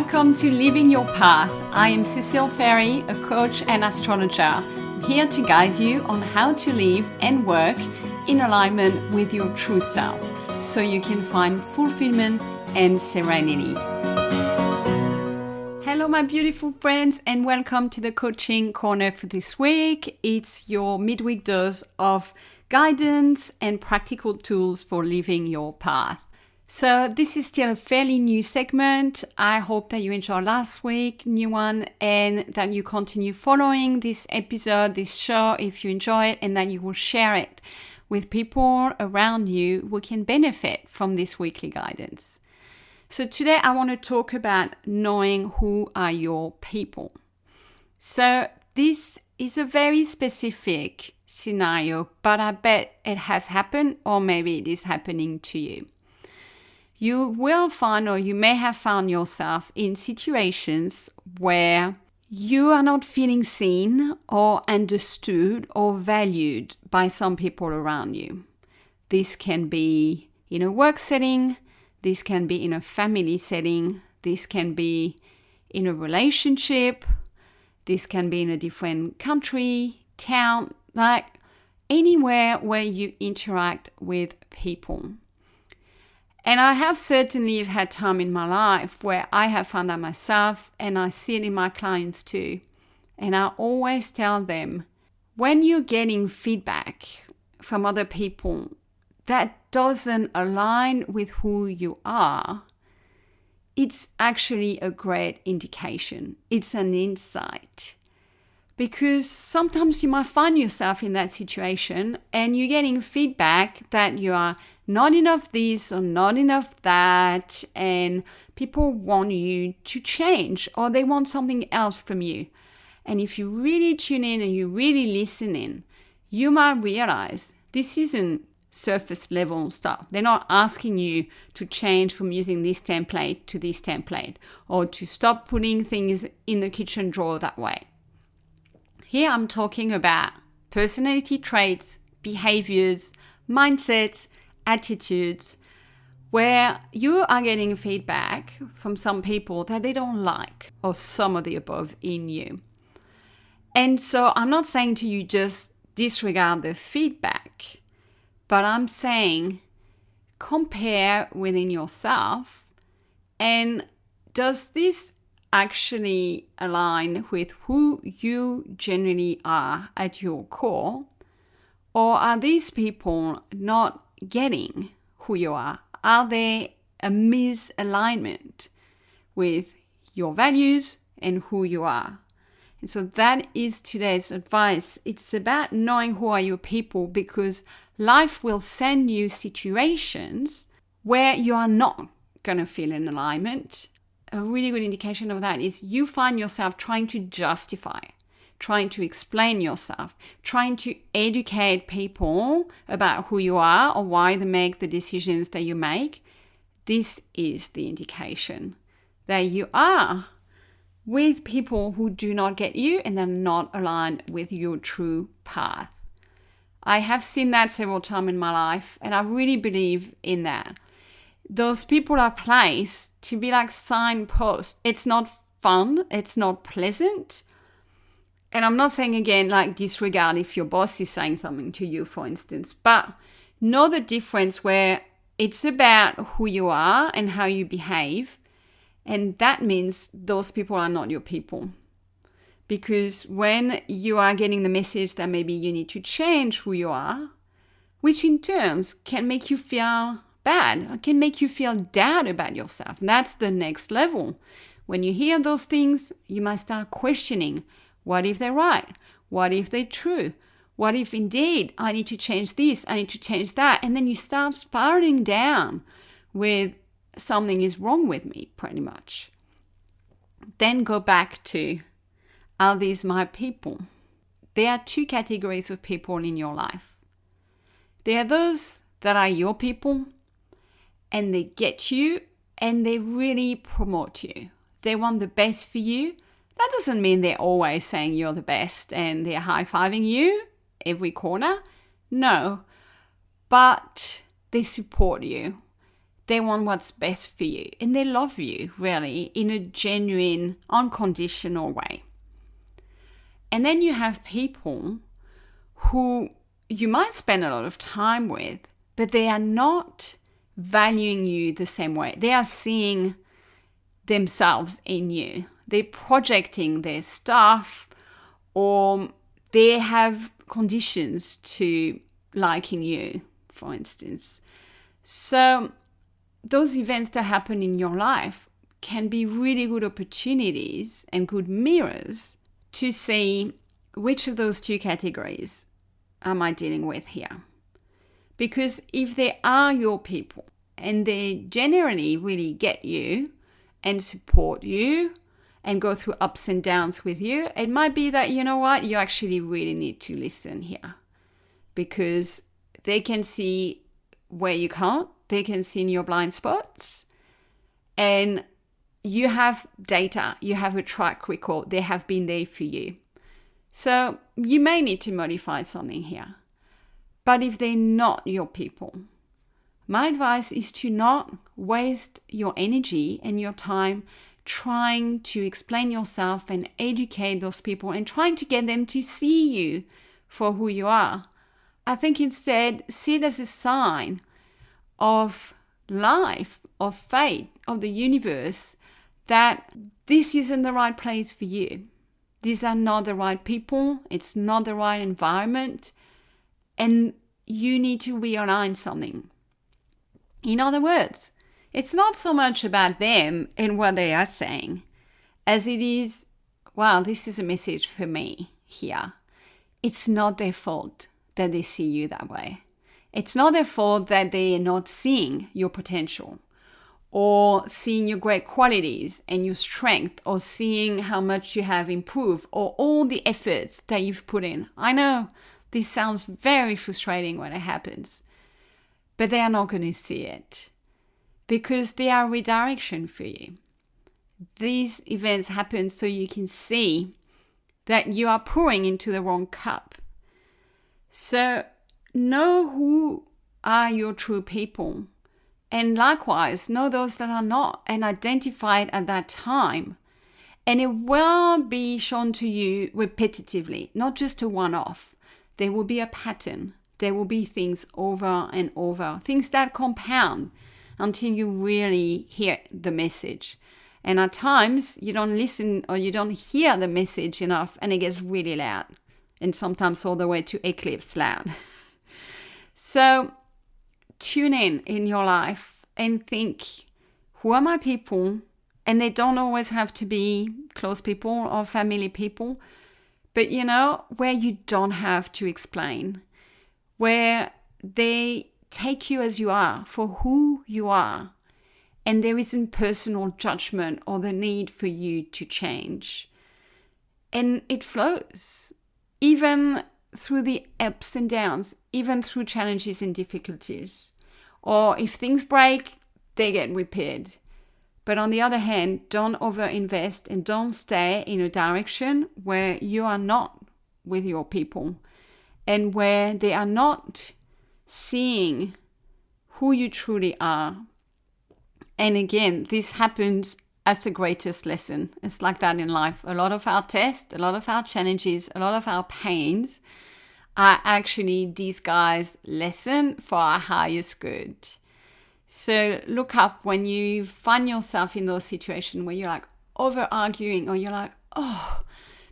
Welcome to Living Your Path. I am Cecile Ferry, a coach and astrologer. I'm here to guide you on how to live and work in alignment with your true self so you can find fulfillment and serenity. Hello, my beautiful friends, and welcome to the Coaching Corner for this week. It's your midweek dose of guidance and practical tools for living your path. So this is still a fairly new segment. I hope that you enjoyed last week, new one, and that you continue following this episode, this show, if you enjoy it, and that you will share it with people around you who can benefit from this weekly guidance. So today I want to talk about knowing who are your people. So this is a very specific scenario, but I bet it has happened, or maybe it is happening to you. You will find, or you may have found yourself in situations where you are not feeling seen or understood or valued by some people around you. This can be in a work setting, this can be in a family setting, this can be in a relationship, this can be in a different country, town, like anywhere where you interact with people. And I have certainly had time in my life where I have found that myself, and I see it in my clients too. And I always tell them, when you're getting feedback from other people that doesn't align with who you are, it's actually a great indication. It's an insight. Because sometimes you might find yourself in that situation and you're getting feedback that you are not enough this or not enough that, and people want you to change or they want something else from you. And if you really tune in and you really listen in, you might realize this isn't surface level stuff. They're not asking you to change from using this template to this template or to stop putting things in the kitchen drawer that way. Here I'm talking about personality traits, behaviors, mindsets, attitudes, where you are getting feedback from some people that they don't like, or some of the above in you. And so I'm not saying to you just disregard the feedback, but I'm saying compare within yourself, and does this actually align with who you genuinely are at your core? Or are these people not getting who you are? Are there a misalignment with your values and who you are? And so that is today's advice. It's about knowing who are your people, because life will send you situations where you are not going to feel in alignment. A really good indication of that is you find yourself trying to justify, trying to explain yourself, trying to educate people about who you are or why they make the decisions that you make. This is the indication that you are with people who do not get you and they're not aligned with your true path. I have seen that several times in my life, and I really believe in that. Those people are placed to be like signposts. It's not fun. It's not pleasant. And I'm not saying, again, like disregard if your boss is saying something to you, for instance, but know the difference where it's about who you are and how you behave. And that means those people are not your people. Because when you are getting the message that maybe you need to change who you are, which in turns can make you feel bad, can make you feel doubt about yourself. And that's the next level. When you hear those things, you might start questioning, what if they're right? What if they're true? What if indeed I need to change this, I need to change that? And then you start spiraling down with something is wrong with me, pretty much. Then go back to, are these my people? There are two categories of people in your life. There are those that are your people, and they get you and they really promote you. They want the best for you. That doesn't mean they're always saying you're the best and they're high-fiving you every corner. No, but they support you. They want what's best for you, and they love you, really, in a genuine, unconditional way. And then you have people who you might spend a lot of time with, but they are not valuing you the same way. They are seeing themselves in you. They're projecting their stuff, or they have conditions to liking you, for instance. So those events that happen in your life can be really good opportunities and good mirrors to see which of those two categories am I dealing with here. Because if they are your people and they generally really get you and support you and go through ups and downs with you, it might be that, you know what, you actually really need to listen here, because they can see where you can't, they can see in your blind spots, and you have data, you have a track record, they have been there for you. So you may need to modify something here. But if they're not your people, my advice is to not waste your energy and your time trying to explain yourself and educate those people and trying to get them to see you for who you are. I think instead, see it as a sign of life, of fate, of the universe, that this isn't the right place for you. These are not the right people. It's not the right environment. And you need to realign something. In other words, it's not so much about them and what they are saying as it is, wow, this is a message for me here. It's not their fault that they see you that way. It's not their fault that they are not seeing your potential, or seeing your great qualities and your strength, or seeing how much you have improved, or all the efforts that you've put in. I know this sounds very frustrating when it happens, but they are not going to see it because they are redirection for you. These events happen so you can see that you are pouring into the wrong cup. So know who are your true people. And likewise, know those that are not, and identify it at that time. And it will be shown to you repetitively, not just a one-off. There will be a pattern. There will be things over and over, things that compound until you really hear the message. And at times, you don't listen or you don't hear the message enough, and it gets really loud, and sometimes all the way to eclipse loud. So tune in your life and think, who are my people? And they don't always have to be close people or family people, but where you don't have to explain, where they take you as you are for who you are, and there isn't personal judgment or the need for you to change. And it flows, even through the ups and downs, even through challenges and difficulties. Or if things break, they get repaired. But on the other hand, don't overinvest and don't stay in a direction where you are not with your people and where they are not seeing who you truly are. And again, this happens as the greatest lesson. It's like that in life. A lot of our tests, a lot of our challenges, a lot of our pains are actually disguised lesson for our highest good. So look up when you find yourself in those situations where you're like over arguing, or you're like, oh,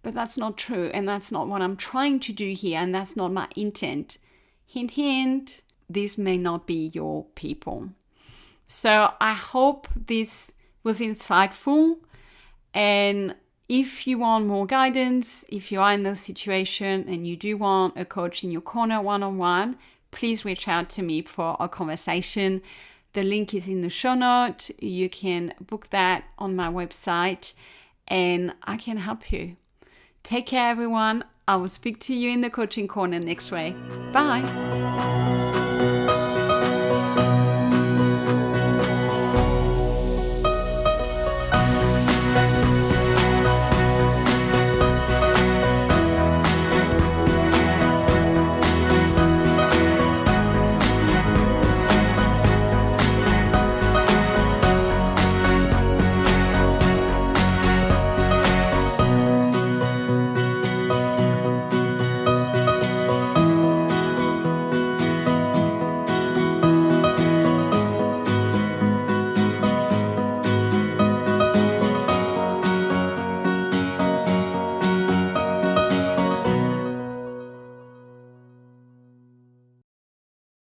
but that's not true, and that's not what I'm trying to do here, and that's not my intent. Hint, hint, this may not be your people. So I hope this was insightful, and if you want more guidance, if you are in those situations and you do want a coach in your corner one-on-one, please reach out to me for a conversation. The link is in the show note. You can book that on my website and I can help you. Take care, everyone. I will speak to you in the coaching corner next week. Bye.